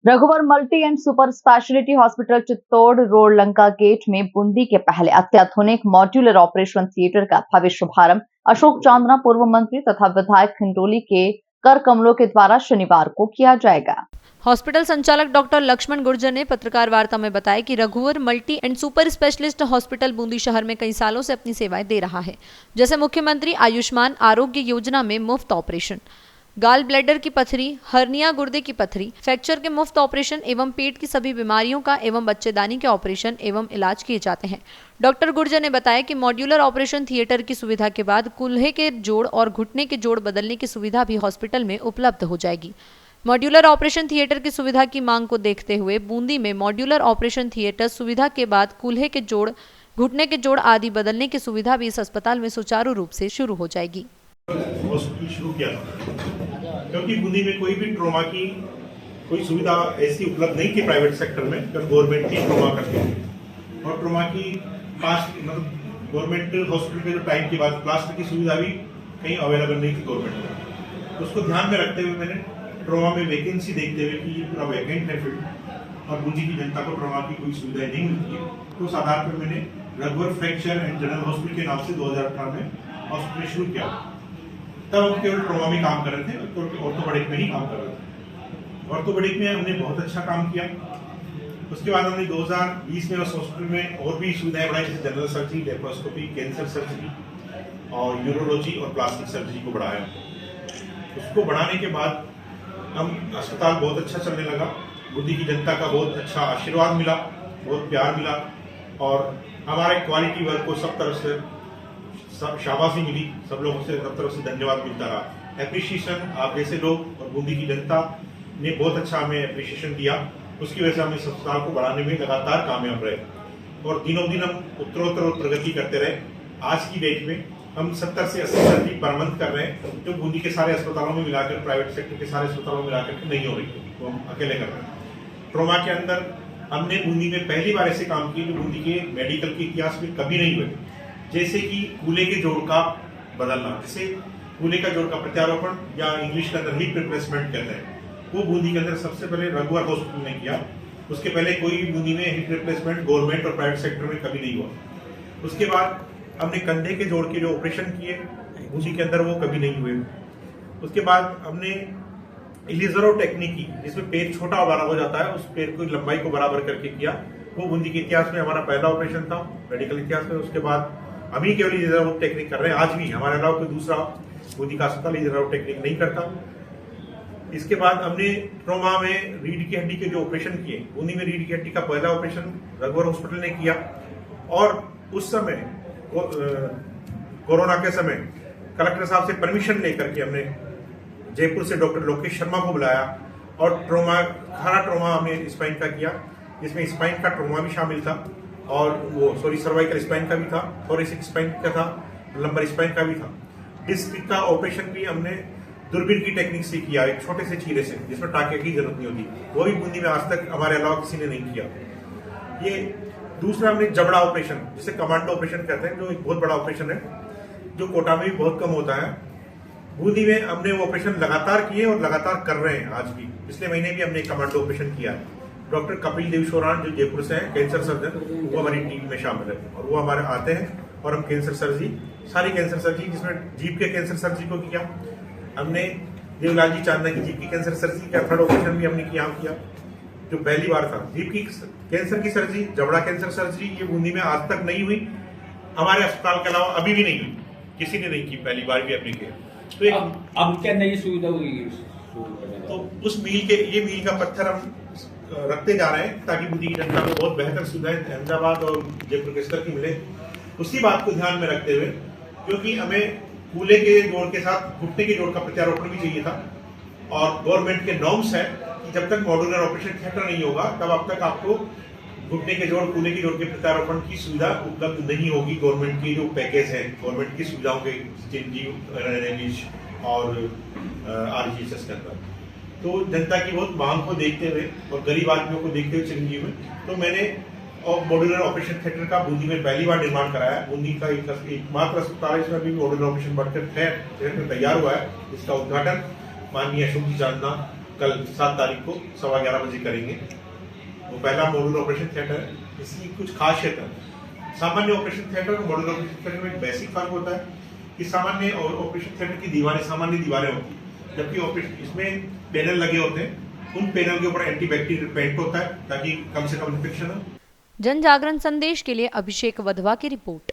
Raghubar multi and super speciality hospital Chittor road Lanka gate में बूंदी के पहले अत्याधुनिक मॉड्यूलर ऑपरेशन थिएटर का भव्य शुभारंभ अशोक चांदना पूर्व मंत्री तथा विधायक खिंडोली के कर कमलों के द्वारा शनिवार को किया जाएगा। हॉस्पिटल संचालक डॉक्टर लक्ष्मण गुर्जर ने पत्रकार वार्ता में बताया कि रघुवर multi and super specialist hospital Bundi शहर में कई सालों से अपनी सेवाएं दे रहा है, जैसे मुख्यमंत्री आयुष्मान आरोग्य योजना में मुफ्त ऑपरेशन, गाल ब्लैडर की पथरी, हर्निया गुर्दे की पथरी, फ्रैक्चर के मुफ्त ऑपरेशन एवं पेट की सभी बीमारियों का एवं बच्चेदानी के ऑपरेशन एवं इलाज किए जाते हैं। डॉक्टर गुर्जर ने बताया कि मॉड्यूलर ऑपरेशन थिएटर की सुविधा के बाद कूल्हे के जोड़ और घुटने के जोड़ बदलने की सुविधा भी हॉस्पिटल में उपलब्ध हो जाएगी। मॉड्यूलर ऑपरेशन थिएटर की सुविधा की मांग को देखते हुए बूंदी में मॉड्यूलर ऑपरेशन थिएटर सुविधा के बाद कूल्हे के जोड़, घुटने के जोड़ आदि बदलने की सुविधा भी इस अस्पताल में सुचारू रूप से शुरू हो जाएगी। हॉस्पिटल शुरू किया था क्योंकि बूंदी में कोई भी ट्रॉमा की कोई सुविधा ऐसी उपलब्ध नहीं थी प्राइवेट सेक्टर में, जब गवर्नमेंट की ट्रॉमा करती थी। और ट्रॉमा की मतलब गवर्नमेंट हॉस्पिटल के जो टाइम के बाद प्लास्टर की सुविधा भी कहीं अवेलेबल नहीं थी गवर्नमेंट में। तो उसको ध्यान में रखते हुए मैंने ट्रॉमा में वैकेंसी देखते हुए कि ये पूरा वैकेंट है फील्ड और बूंदी की जनता को ट्रॉमा की कोई सुविधा नहीं मिलती है, तो उस आधार पर मैंने रघुवर फ्रैक्चर एंड जनरल हॉस्पिटल के नाम से 2018 में हॉस्पिटल शुरू किया। तब हम केवल ट्रॉमा में काम कर रहे थे, तो ऑर्थोपेडिक में ही काम कर रहे थे। ऑर्थोपेडिक में हमने बहुत अच्छा काम किया। उसके बाद हमने 2020 में उस हॉस्पिटल में और भी सुविधाएं बढ़ाई, जैसे general surgery, laparoscopy, cancer surgery और यूरोलॉजी और प्लास्टिक सर्जरी को बढ़ाया। उसको बढ़ाने के बाद हम अस्पताल बहुत अच्छा चलने लगा। बूंदी की जनता का बहुत अच्छा आशीर्वाद मिला, बहुत प्यार मिला और हमारे क्वालिटी वर्क को सब तरफ से शाबाशी मिली, सब लोगों से सब तरफ से धन्यवाद मिलता रहा। एप्रिशिएशन आप जैसे लोग और बूंदी की जनता ने बहुत अच्छा हमें एप्रिशिएशन दिया। उसकी वजह से हम इस अस्पताल को बढ़ाने में लगातार कामयाब रहे और दिनों दिन हम उत्तरोत्तर प्रगति करते रहे। आज की डेट में हम 70 से 80 सर्जरी पर मंथ कर रहे हैं, जो बूंदी के सारे अस्पतालों में मिलाकर, प्राइवेट सेक्टर के सारे अस्पतालों में मिलाकर के नहीं हो रही है, वो हम अकेले कर रहे हैं। ट्रॉमा के अंदर हमने बूंदी में पहली बार ऐसे काम किए जो बूंदी के मेडिकल के इतिहास में कभी नहीं हुए, जैसे कि कूल्हे के जोड़ का बदलना, जैसे कूल्हे का जोड़ का प्रत्यारोपण या इंग्लिश के अंदर हिप रिप्लेसमेंट कहते हैं, वो बूंदी के अंदर सबसे पहले रघुवर हॉस्पिटल ने किया। उसके पहले कोई बूंदी में हिप रिप्लेसमेंट गवर्नमेंट और प्राइवेट सेक्टर में कभी नहीं हुआ। उसके बाद हमने कंधे के जोड़ के जो ऑपरेशन किए बूंदी के अंदर, वो कभी नहीं हुए। उसके बाद हमने इलिज़रो टेक्निक की, जिसमें पैर छोटा और बड़ा हो जाता है, उस पैर की लंबाई को बराबर करके किया। वो बूंदी के इतिहास में हमारा पहला ऑपरेशन था मेडिकल इतिहास में। उसके बाद हम ही केवल इलिज़रो टेक्निक कर रहे हैं। आज भी हमारे अलावा कोई दूसरा बूंदी का अस्पताल इलिज़रो टेक्निक नहीं करता। इसके बाद हमने ट्रॉमा में रीढ़ की हड्डी के जो ऑपरेशन किए, बूंदी में रीढ़ की हड्डी का पहला ऑपरेशन रघुवर हॉस्पिटल ने किया। और उस समय कोरोना के समय कलेक्टर साहब से परमिशन लेकर के हमने जयपुर से डॉक्टर लोकेश शर्मा को बुलाया और खाना ट्रॉमा हमने स्पाइन का किया, जिसमें स्पाइन का ट्रॉमा भी शामिल था और सर्वाइकल स्पाइन का भी था, थोरेसिक स्पाइन का था, लंबर स्पाइन का भी था। डिस्क का ऑपरेशन भी हमने दूरबीन की टेक्निक से किया, एक छोटे से चीरे से, जिसमें टाके की जरूरत नहीं होती। वो भी बूंदी में आज तक हमारे अलावा किसी ने नहीं किया। ये दूसरा हमने जबड़ा ऑपरेशन, जिसे कमांडो ऑपरेशन कहते हैं, जो एक बहुत बड़ा ऑपरेशन है, जो कोटा में भी बहुत कम होता है। बूंदी में हमने वो ऑपरेशन लगातार किए और लगातार कर रहे हैं आज भी। पिछले महीने भी हमने कमांडो ऑपरेशन किया है। डॉक्टर कपिल देव शोरान जो जयपुर से हैं, कैंसर सर्जन, वो हमारी टीम में शामिल है और वो हमारे आते हैं और हम कैंसर सर्जरी, सारी कैंसर सर्जरी, जिसमें जीभ के कैंसर सर्जरी को किया हमने, देवलाल जी चांदना की जीभ की कैंसर सर्जरी का थर्ड ऑपरेशन भी हमने किया, जो पहली बार था। जीभ की कैंसर की सर्जरी, जबड़ा कैंसर सर्जरी, ये बूंदी में आज तक नहीं हुई, हमारे अस्पताल के अलावा अभी भी नहीं हुई, किसी ने नहीं की, पहली बार भी हमने किया। तो अब क्या नई सुविधा हुई? तो उस मील के, ये मील का पत्थर हम रखते जा रहे हैं ताकि बूंदी की जनता को बहुत बेहतर सुविधाएं अहमदाबाद और जयपुर के स्तर की मिले। उसी बात को ध्यान में रखते हुए, क्योंकि हमें कूल्हे के जोड़ के साथ घुटने के जोड़ का प्रत्यारोपण भी चाहिए था और गवर्नमेंट के नॉर्म्स है कि जब तक मॉड्यूलर ऑपरेशन थिएटर नहीं होगा तब अब तक आपको घुटने के जोड़, कूल्हे के जोड़ के प्रत्यारोपण की सुविधा उपलब्ध नहीं होगी। गवर्नमेंट की जो पैकेज है, गवर्नमेंट की सुविधाओं के चिरंजीव और RGHS के अंदर, तो जनता की बहुत मांग को देखते हुए और गरीब आदमियों को देखते हुए चिरंजीव में, तो मैंने मॉड्यूलर ऑपरेशन थिएटर का बूंदी में पहली बार निर्माण कराया। बूंदी का एकमात्र अस्पताल, इसमें भी मॉड्यूलर ऑपरेशन बढ़कर थिएटर तैयार हुआ है। इसका उद्घाटन माननीय अशोक जी चांदना, कल 7 तारीख को 11:15 बजे करेंगे। वो पहला मॉड्यूलर ऑपरेशन थिएटर है। इसकी कुछ खासियत है, सामान्य ऑपरेशन थिएटर और मॉड्यूलर ऑपरेशन थिएटर में एक बेसिक फर्क होता है कि सामान्य ऑपरेशन थिएटर की दीवारें सामान्य दीवारें होती हैं, जबकि ऑपरेशन इसमें पैनल लगे होते हैं। उन पैनल के ऊपर एंटीबैक्टीरियल पेंट होता है ताकि कम से कम इन्फेक्शन हो। जन जागरण संदेश के लिए अभिषेक वधवा की रिपोर्ट।